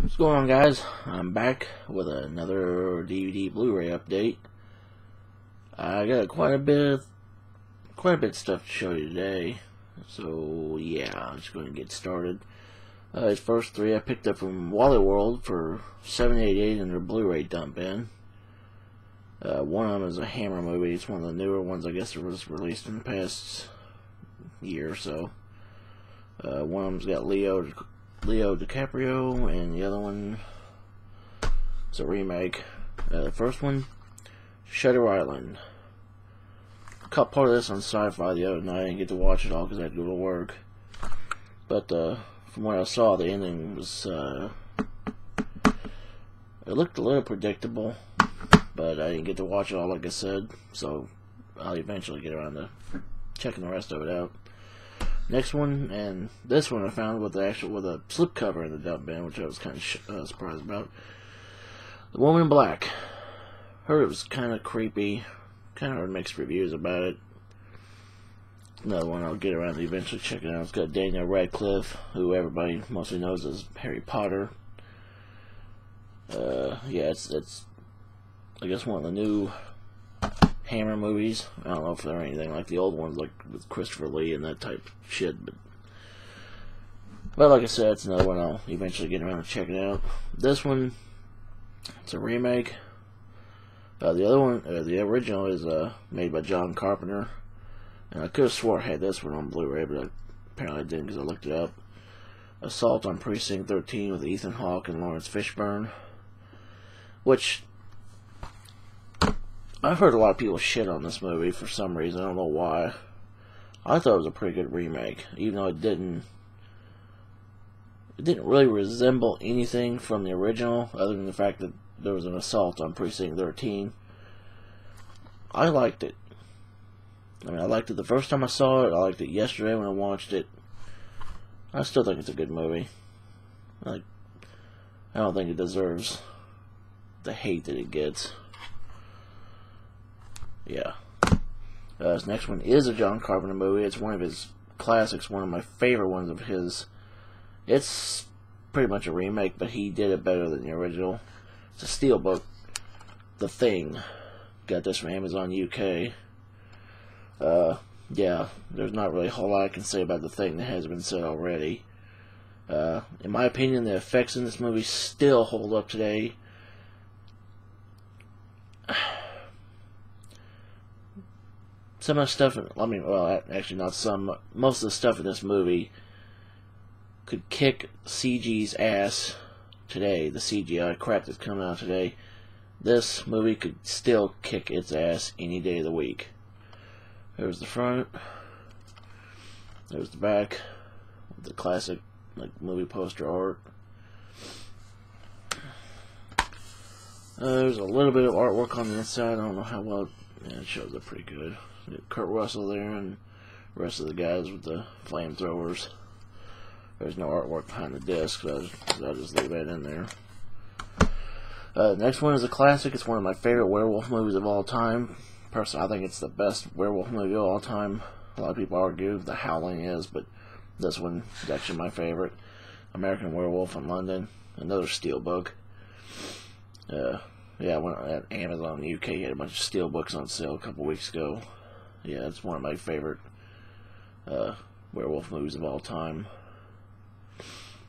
What's going on, guys? I'm back with another DVD Blu-ray update. I got quite a bit of stuff to show you today. So yeah, I'm just going to get started. These first three I picked up from Wally World for $7.88 in their Blu-ray dump bin. One of them is a Hammer movie. It's one of the newer ones. I guess it was released in the past year or so. One of them's got Leo DiCaprio, and the other one is a remake. The first one, Shutter Island. Caught part of this on Sci-Fi the other night. I didn't get to watch it all because I had to go to work. But from what I saw, the ending was it looked a little predictable, but I didn't get to watch it all, like I said. So I'll eventually get around to checking the rest of it out. Next one, and this one I found with a slipcover in the dump bin, which I was kind of surprised about. The Woman in Black. Heard it was kind of creepy. Kind of heard mixed reviews about it. Another one I'll get around to eventually checking out. It's got Daniel Radcliffe, who everybody mostly knows as Harry Potter. Yeah, it's I guess one of the new Hammer movies. I don't know if they're anything like the old ones, like with Christopher Lee and that type of shit, but like I said, it's another one I'll eventually get around to checking out. This one, it's a remake. The other one, the original, is made by John Carpenter, and I could have swore I had this one on Blu-ray, but apparently I didn't because I looked it up. Assault on Precinct 13 with Ethan Hawke and Lawrence Fishburne, which I've heard a lot of people shit on this movie for some reason. I don't know why. I thought it was a pretty good remake, even though it didn't really resemble anything from the original, other than the fact that there was an assault on Precinct 13. I liked it. I mean, I liked it the first time I saw it. I liked it yesterday when I watched it. I still think it's a good movie. I don't think it deserves the hate that it gets. Yeah. This next one is a John Carpenter movie. It's one of his classics, one of my favorite ones of his. It's pretty much a remake, but he did it better than the original. It's a steelbook. The Thing. Got this from Amazon UK. Yeah, there's not really a whole lot I can say about The Thing that hasn't been said already. In my opinion, the effects in this movie still hold up today. Some of the stuff, well, actually not some, most of the stuff in this movie could kick CG's ass today. The CGI crap that's coming out today, this movie could still kick its ass any day of the week. There's the front, there's the back, the classic movie poster art. There's a little bit of artwork on the inside. I don't know how well it shows up pretty good. Kurt Russell there and the rest of the guys with the flamethrowers. There's no artwork behind the disc, so I'll just leave that in there. Next one is a classic. It's one of my favorite werewolf movies of all time. Personally, I think it's the best werewolf movie of all time. A lot of people argue The Howling is, but this one is actually my favorite. American Werewolf in London. Another steelbook. Yeah, I went at Amazon UK, had a bunch of steelbooks on sale a couple weeks ago. Yeah, it's one of my favorite werewolf movies of all time.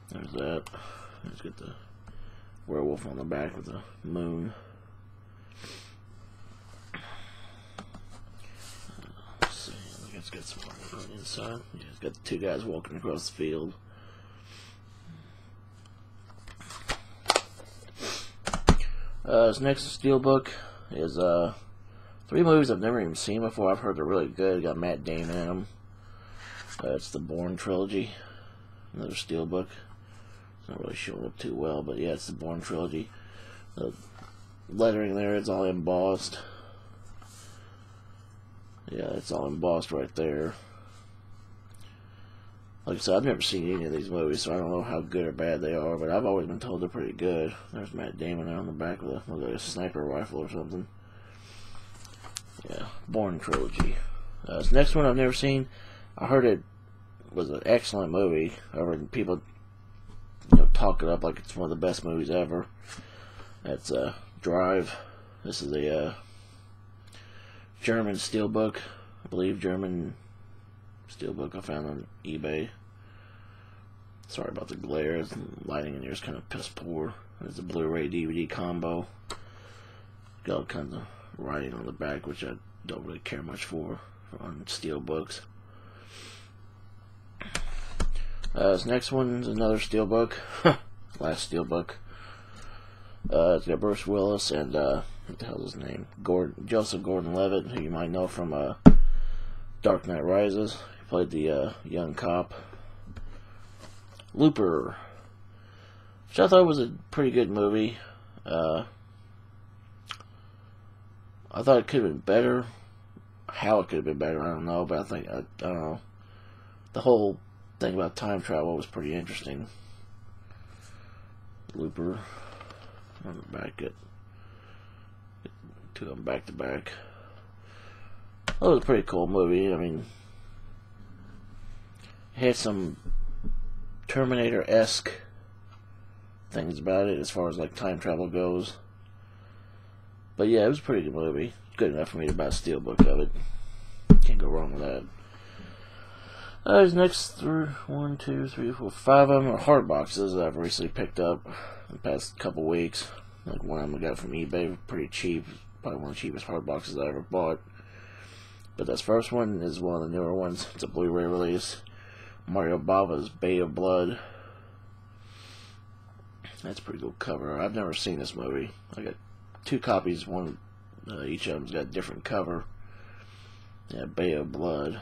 There's that. Let's get the werewolf on the back with the moon. Let's see. I think it's got some artwork on the inside. Yeah, it's got the two guys walking across the field. This next steelbook is three movies I've never even seen before. I've heard they're really good. Got Matt Damon in them. It's the Bourne trilogy. Another steelbook. It's not really showing up too well, but yeah, it's the Bourne trilogy. The lettering there, it's all embossed. Yeah, it's all embossed right there. Like I said, I've never seen any of these movies, so I don't know how good or bad they are, but I've always been told they're pretty good. There's Matt Damon there on the back with a sniper rifle or something. Yeah, Bourne trilogy. This next one I've never seen. I heard it was an excellent movie. I heard people talk it up like it's one of the best movies ever. That's Drive. This is a German steelbook, I believe. German steelbook I found on eBay. Sorry about the glare. The lighting in here is kind of piss poor. There's a Blu-ray DVD combo. Got all kinds of writing on the back, which I don't really care much for on steelbooks. This next one's another steelbook. Last steelbook. It's got Bruce Willis and what the hell is his name? Joseph Gordon-Levitt, who you might know from Dark Knight Rises. He played the young cop. Looper, which I thought was a pretty good movie. I thought it could have been better. How it could have been better, I don't know. But I don't know. The whole thing about time travel was pretty interesting. Looper. On the back, get two of them back to back. That was a pretty cool movie. I mean, it had some Terminator-esque things about it as far as like time travel goes. But yeah, it was a pretty good movie. Good enough for me to buy a steelbook of it. Can't go wrong with that. These next 5 of them are hard boxes that I've recently picked up in the past couple weeks. Like one of them I got from eBay, pretty cheap. Probably one of the cheapest hard boxes I ever bought. But this first one is one of the newer ones. It's a Blu-ray release. Mario Bava's Bay of Blood. That's a pretty cool cover. I've never seen this movie. I got 2 copies. One, each of them's got a different cover. Yeah, Bay of Blood.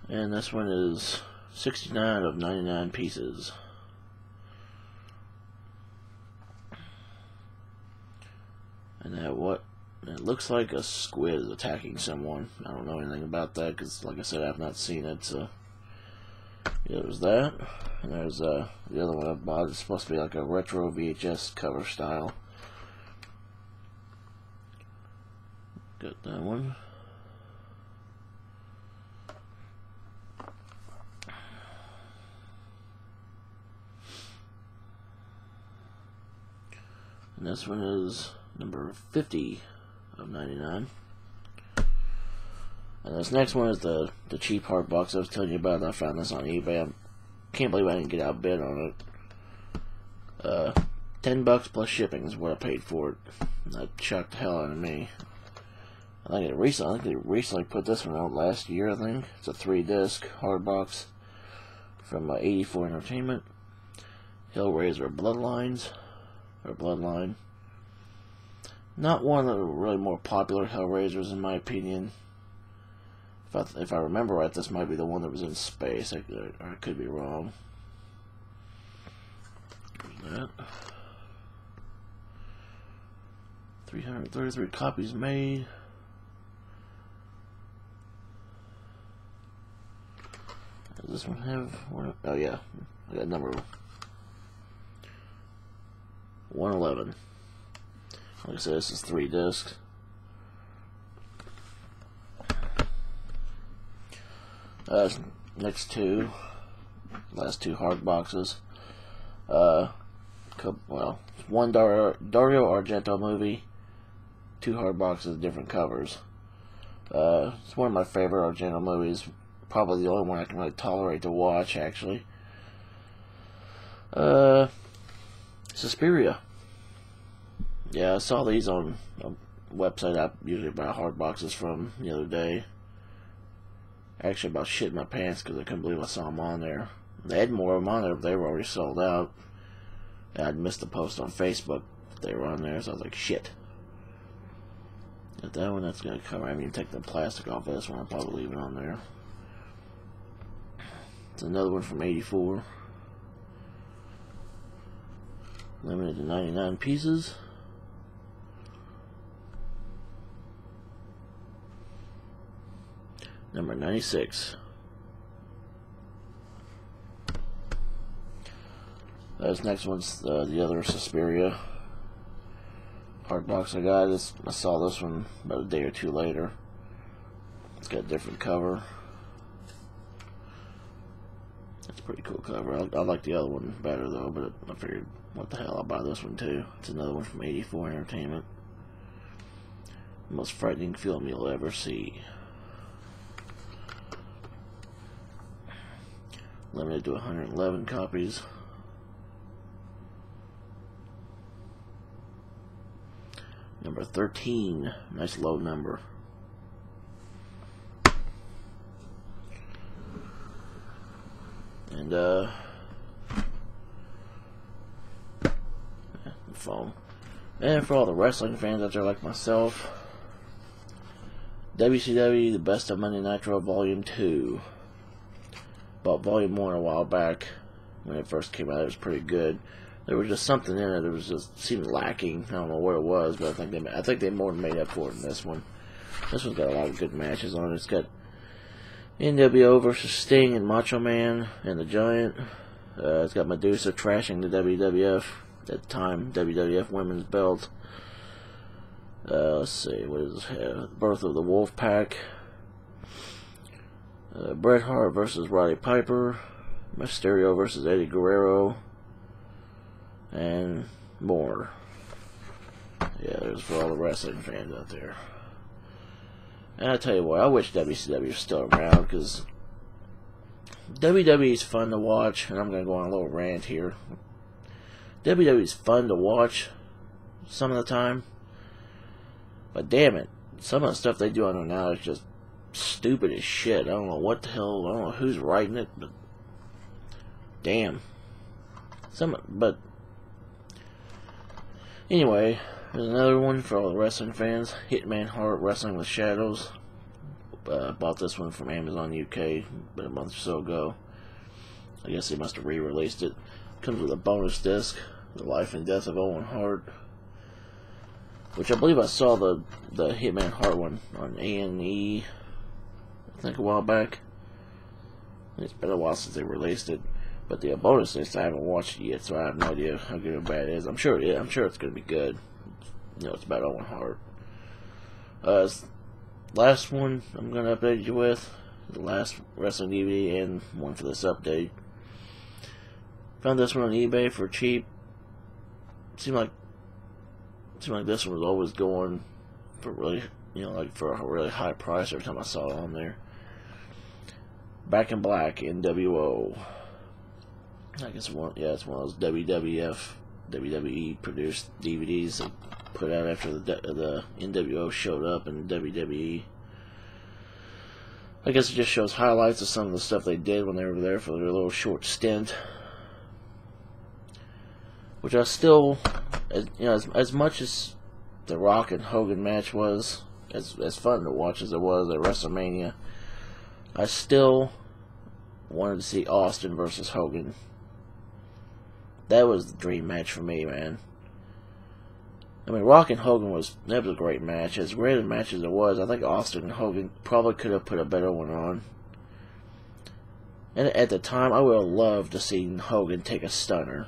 And this one is 69 of 99 pieces. And that what? It looks like a squid is attacking someone. I don't know anything about that because, like I said, I've not seen it. So, yeah, there's that. And there's the other one I bought. It's supposed to be like a retro VHS cover style. Got that one. And this one is number 50 of 99. And this next one is the cheap hard box I was telling you about. I found this on eBay. I can't believe I didn't get outbid on it. $10 plus shipping is what I paid for it. That shocked the hell out of me. I think they recently put this one out last year. I think it's a 3-disc hard box from 84 Entertainment. Hellraiser Bloodline. Not one of the really more popular Hellraisers, in my opinion. If I remember right, this might be the one that was in space. I could be wrong. There's that. 333 copies made. Does this one have one? Oh yeah, I got number 111. Like I said, this is 3 discs. Last 2 hard boxes. One Dario Argento movie, 2 hard boxes, different covers. It's one of my favorite Argento movies. Probably the only one I can really tolerate to watch, actually. Suspiria. Yeah, I saw these on a website I usually buy hard boxes from the other day. Actually, about shit my pants because I couldn't believe I saw them on there. They had more of them on there, but they were already sold out. And I'd missed the post on Facebook that they were on there, so I was like, shit. Got that one, that's going to cover. I haven't even taken the plastic off of this one. I'll probably leave it on there. It's another one from 84. Limited to 99 pieces. Number 96. This next one's the other Suspiria hard box I got. I saw this one about a day or 2 later. It's got a different cover. That's a pretty cool cover. I like the other one better though, but I figured, what the hell, I'll buy this one too. It's another one from 84 Entertainment. The most frightening film you'll ever see. Limited to 111 copies. Number 13. Nice low number. And phone. And for all the wrestling fans out there like myself, WCW The Best of Monday Nitro Volume 2. Bought Volume 1 a while back. When it first came out, it was pretty good. There was just something in it that was just seemed lacking. I don't know what it was, but I think they more than made up for it in this one. This one's got a lot of good matches on it. It's got NWO versus Sting and Macho Man and the Giant. It's got Medusa trashing the WWF at the time, WWF Women's Belt. Let's see, what is this? Birth of the Wolf Pack. Bret Hart versus Roddy Piper. Mysterio versus Eddie Guerrero. And more. Yeah, there's for all the wrestling fans out there. And I tell you what, I wish WCW was still around, because WWE is fun to watch, and I'm going to go on a little rant here. WWE is fun to watch some of the time, but damn it, some of the stuff they do on it now is just stupid as shit. I don't know what the hell, I don't know who's writing it, but damn. But anyway, there's another one for all the wrestling fans. Hitman Hart Wrestling with Shadows. Bought this one from Amazon UK about a month or so ago. I guess they must have re-released it. Comes with a bonus disc, The Life and Death of Owen Hart, which I believe I saw the Hitman Hart one on A&E, I think a while back. It's been a while since they released it. But the bonus disc, I haven't watched it yet, so I have no idea how good or bad it is. I'm sure it's going to be good. You know, it's about Owen Hart. Last one I'm going to update you with, the last wrestling DVD and one for this update. Found this one on eBay for cheap. Seemed like this one was always going for really, for a really high price every time I saw it on there. Back in Black, NWO. I guess it's one of those WWE produced DVDs that put out after the NWO showed up in WWE. I guess it just shows highlights of some of the stuff they did when they were there for their little short stint. Which I still, as much as the Rock and Hogan match was as fun to watch as it was at WrestleMania, I still wanted to see Austin versus Hogan. That was the dream match for me, man. I mean, Rock and Hogan was a great match. As great a match as it was, I think Austin and Hogan probably could have put a better one on. And at the time, I would have loved to see Hogan take a stunner.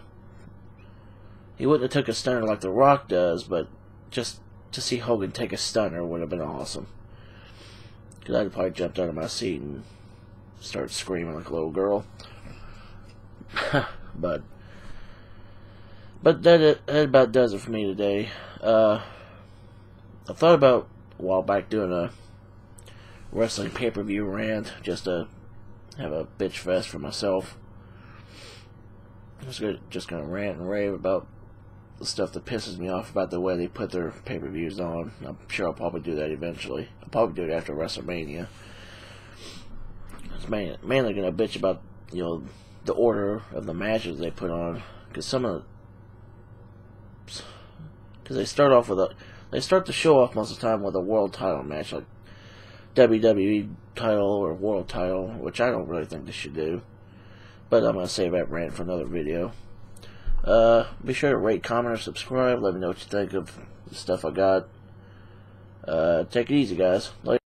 He wouldn't have took a stunner like The Rock does, but just to see Hogan take a stunner would have been awesome. Because I'd have probably jumped out of my seat and started screaming like a little girl. But that about does it for me today. I thought about a while back doing a wrestling pay-per-view rant, just to have a bitch fest for myself. I'm just gonna rant and rave about the stuff that pisses me off about the way they put their pay-per-views on. I'm sure I'll probably do that eventually. I'll probably do it after WrestleMania. I'm mainly gonna bitch about the order of the matches they put on, because they start the show off most of the time with a world title match, like WWE title or world title, which I don't really think they should do. But I'm gonna save that rant for another video. Be sure to rate, comment, or subscribe. Let me know what you think of the stuff I got. Take it easy, guys. Later.